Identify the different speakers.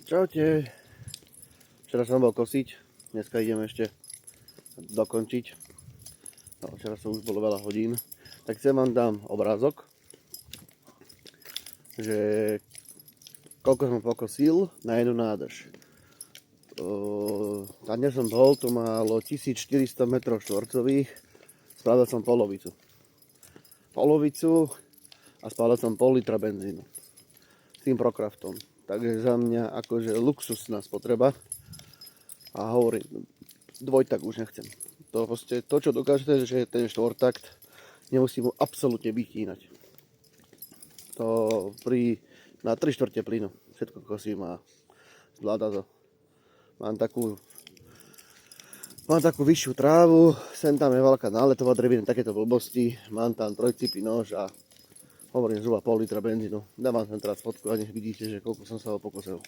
Speaker 1: Čaute. Včera som bol kosiť, dneska idem ešte dokončiť. No, včera som už bolo veľa hodín. Tak chcem vám dám obrázok, že koľko som pokosil na jednu nádrž. Tam, kde som bol, to malo 1400 m2. Spravil som polovicu a spálil som pol litra benzínu s tým Procraftom. Takže za mňa akože luxusná spotreba. A hovorím, dvojtak už nechcem. To, proste, to čo dokážete, že ten štvortakt nemusí mu absolútne vytínať. To na 3/4 plynu všetko kosím a zvláda to. Mám takú vyššiu trávu, sem tam je veľká náletová drevina, takéto blbosti. Mám tam trojcipý nož a hovorím zhruba pol litra benzínu. Dávam sem teraz fotku a nech vidíte, že koľko som sa ho pokosil.